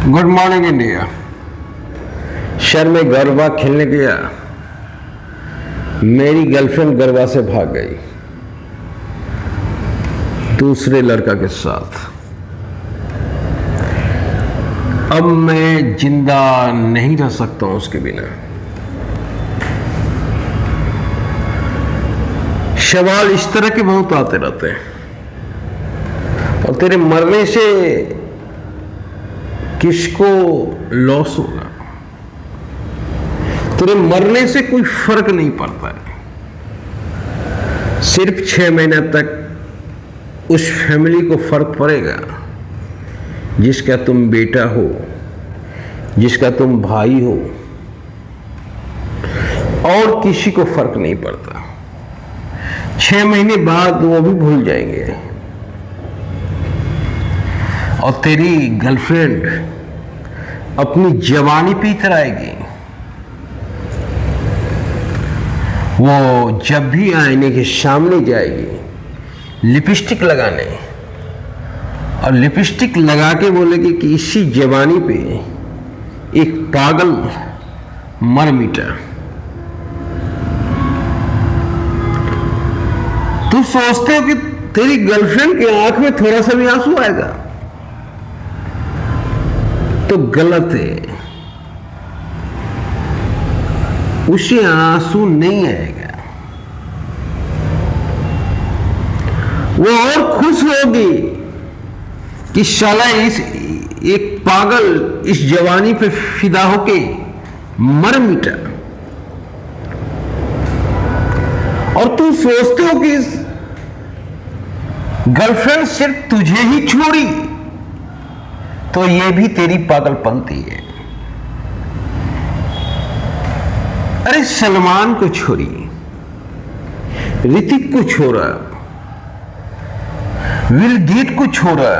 Good morning India. शहर में गरबा खेलने गया, मेरी गर्लफ्रेंड गरबा से भाग गई दूसरे लड़का के साथ। अब मैं जिंदा नहीं रह सकता हूं उसके बिना। सवाल इस तरह के बहुत आते रहते हैं, और तेरे मरने से किसको लॉस होगा? तेरे मरने से कोई फर्क नहीं पड़ता है। सिर्फ 6 महीने तक उस फैमिली को फर्क पड़ेगा जिसका तुम बेटा हो, जिसका तुम भाई हो, और किसी को फर्क नहीं पड़ता। 6 महीने बाद वो भी भूल जाएंगे, और तेरी गर्लफ्रेंड अपनी जवानी पे इतर आएगी। वो जब भी आईने के सामने जाएगी लिपस्टिक लगाने, और लिपस्टिक लगा के बोलेगी कि इसी जवानी पे एक पागल मर मिटा। तू सोचते हो कि तेरी गर्लफ्रेंड की आंख में थोड़ा सा भी आंसू आएगा? तो गलत है। उसे आंसू नहीं आएगा, वो और खुश होगी कि साला इस एक पागल इस जवानी पे फिदा होके मर मिटा। और तुम सोचते हो कि गर्लफ्रेंड सिर्फ तुझे ही छोड़ी, तो ये भी तेरी पागलपंती है। अरे सलमान को छोड़ी, ऋतिक को छोड़ा, विल गेट को छोड़ा,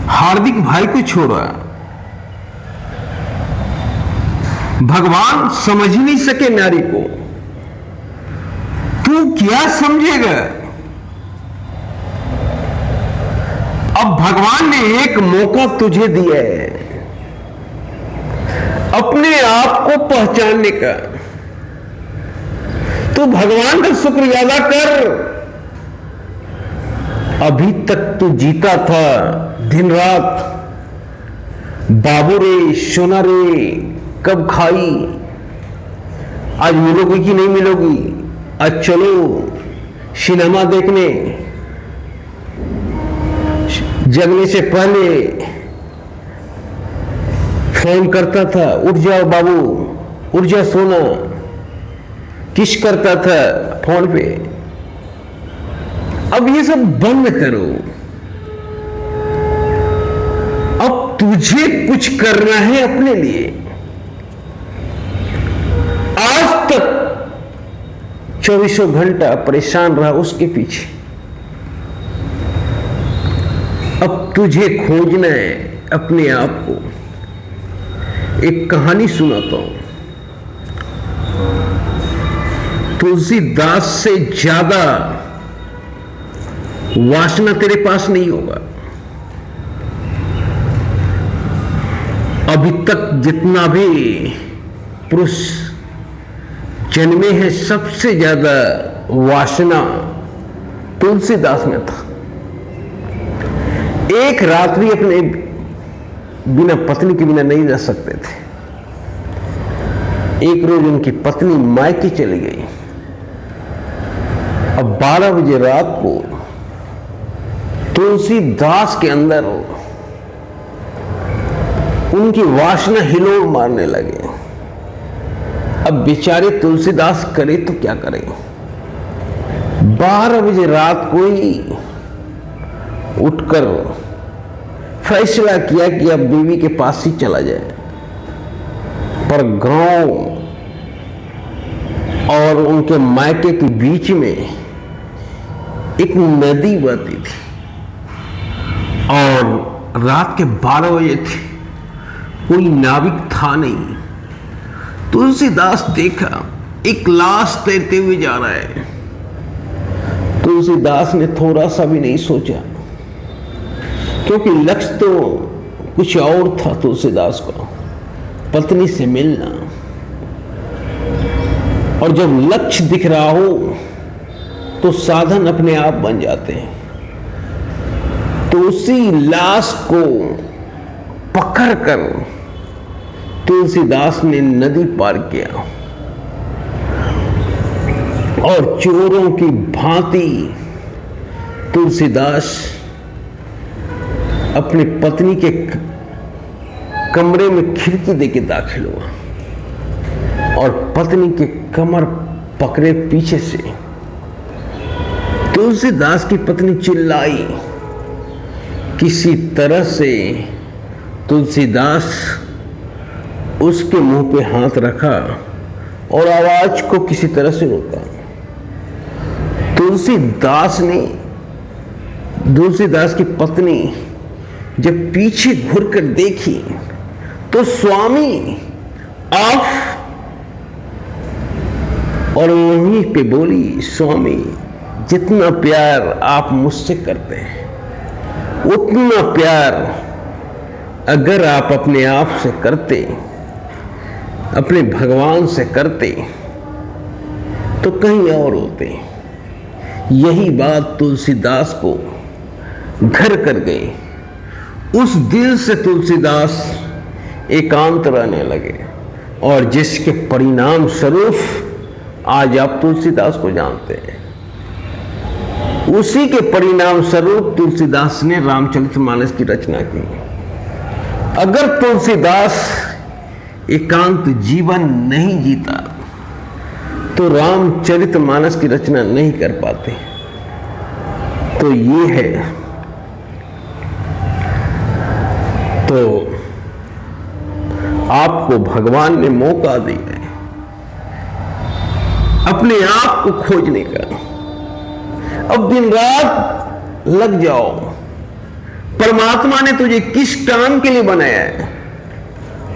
हार्दिक भाई को छोड़ा, भगवान समझ ही नहीं सके नारी को। तू क्या समझेगा? अब भगवान ने एक मौका तुझे दिया है अपने आप को पहचानने का। तू भगवान का शुक्र अदा कर। अभी तक तू जीता था दिन रात, बाबू रे सोना रे कब खाई, आज मिलोगी कि नहीं मिलोगी, आज चलो सिनेमा देखने। जगने से पहले फोन करता था, उठ जाओ बाबू, उठ जा सोना, किस करता था फोन पे। अब ये सब बंद करो। अब तुझे कुछ करना है अपने लिए। आज तक 24 घंटा परेशान रहा उसके पीछे, अब तुझे खोजना है अपने आप को। एक कहानी सुनाता हूं। तुलसीदास से ज्यादा वासना तेरे पास नहीं होगा। अभी तक जितना भी पुरुष जन्मे हैं, सबसे ज्यादा वासना तुलसीदास में था। एक रात भी अपने बिना पत्नी के बिना नहीं रह सकते थे। एक रोज उनकी पत्नी मायके चली गई। अब 12 बजे रात को तुलसीदास के अंदर उनकी वासना हिलोर मारने लगे। अब बेचारे तुलसीदास करे तो क्या करें? 12 बजे रात को ही उठकर फैसला किया कि अब बीवी के पास ही चला जाए। पर गांव और उनके मायके के बीच में एक नदी बहती थी, और रात के 12 बजे थे, कोई नाविक था नहीं। तुलसीदास देखा एक लाश तैरते हुए जा रहा है। तुलसीदास ने थोड़ा सा भी नहीं सोचा, क्योंकि लक्ष्य तो कुछ और था तुलसीदास को, पत्नी से मिलना। और जब लक्ष्य दिख रहा हो तो साधन अपने आप बन जाते हैं। तो उसी लाश को पकड़कर तुलसीदास ने नदी पार किया और चोरों की भांति तुलसीदास अपनी पत्नी के कमरे में खिड़की देके दाखिल हुआ और पत्नी के कमर पकड़े पीछे से। तुलसीदास की पत्नी चिल्लाई। किसी तरह से तुलसीदास उसके मुंह पे हाथ रखा और आवाज को किसी तरह से रोका। तुलसीदास की पत्नी जब पीछे घुरकर देखी तो स्वामी ऑफ, और वहीं पे बोली, स्वामी जितना प्यार आप मुझसे करते हैं उतना प्यार अगर आप अपने आप से करते, अपने भगवान से करते तो कहीं और होते। यही बात तुलसीदास को घर कर गई। उस दिल से तुलसीदास एकांत रहने लगे और जिसके परिणाम स्वरूप आज आप तुलसीदास को जानते हैं। उसी के परिणाम स्वरूप तुलसीदास ने रामचरितमानस की रचना की। अगर तुलसीदास एकांत जीवन नहीं जीता तो रामचरितमानस की रचना नहीं कर पाते। तो ये है, तो आपको भगवान ने मौका दिया है अपने आप को खोजने का। अब दिन रात लग जाओ। परमात्मा ने तुझे किस काम के लिए बनाया है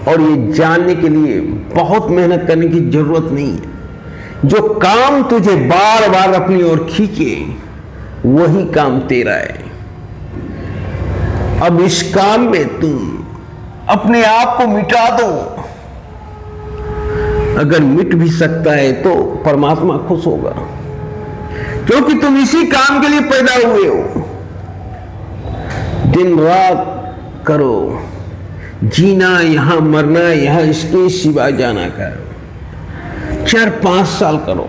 और ये जानने के लिए बहुत मेहनत करने की जरूरत नहीं है। जो काम तुझे बार बार अपनी ओर खींचे वही काम तेरा है। अब इस काम में तुम अपने आप को मिटा दो। अगर मिट भी सकता है तो परमात्मा खुश होगा, क्योंकि तुम इसी काम के लिए पैदा हुए हो। दिन रात करो, जीना यहां, मरना यहां, इसके सिवा जाना करो। 4-5 साल करो,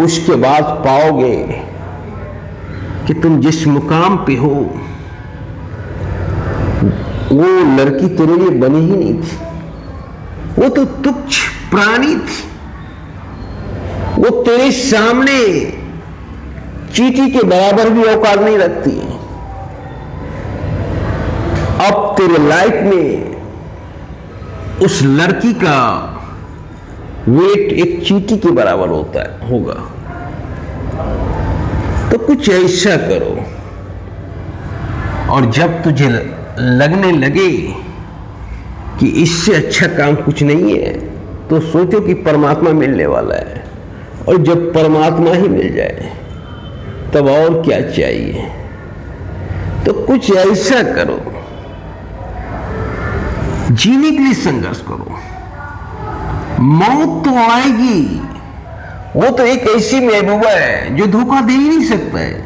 उसके बाद पाओगे कि तुम जिस मुकाम पे हो वो लड़की तेरे लिए बनी ही नहीं थी। वो तो तुच्छ प्राणी थी। वो तेरे सामने चींटी के बराबर भी औकात नहीं रखती। अब तेरे लाइफ में उस लड़की का वेट एक चींटी के बराबर होगा। तो कुछ ऐसा करो, और जब तुझे लगने लगे कि इससे अच्छा काम कुछ नहीं है तो सोचो कि परमात्मा मिलने वाला है। और जब परमात्मा ही मिल जाए तब और क्या चाहिए। तो कुछ ऐसा करो, जीने के लिए संघर्ष करो। मौत तो आएगी, वो तो एक ऐसी महबूबा है जो धोखा दे ही नहीं सकता है।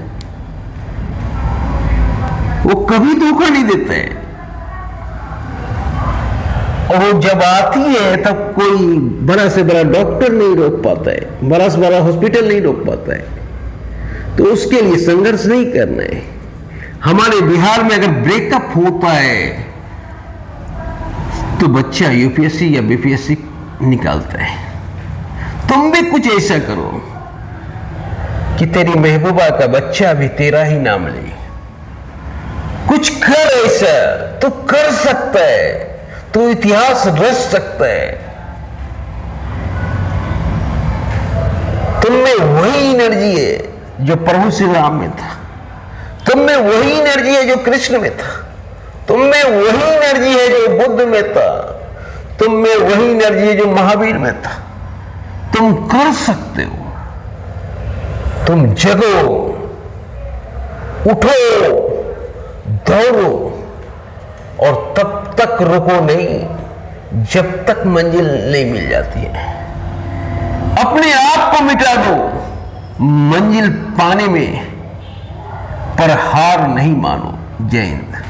वो कभी धोखा नहीं देता है। और जब आती है तब कोई बड़ा से बड़ा डॉक्टर नहीं रोक पाता है, बड़ा से बड़ा हॉस्पिटल नहीं रोक पाता है। तो उसके लिए संघर्ष नहीं करना है। हमारे बिहार में अगर ब्रेकअप होता है तो बच्चा यूपीएससी या बीपीएससी निकालता है। तुम भी कुछ ऐसा करो कि तेरी महबूबा का बच्चा भी तेरा ही नाम ले। कुछ कर ऐसा, तो कर सकता है, तो इतिहास रच सकता है। तुम में वही एनर्जी है जो प्रभु श्री राम में था। तुम में वही एनर्जी है जो कृष्ण में था। तुम में वही एनर्जी है जो बुद्ध में था। तुम में वही एनर्जी है जो महावीर में था। तुम कर सकते हो। तुम जगो, उठो, दौड़ो। और तब तक रुको नहीं जब तक मंजिल नहीं मिल जाती है। अपने आप को मिटा दो मंजिल पाने में, पर हार नहीं मानो। जय हिंद।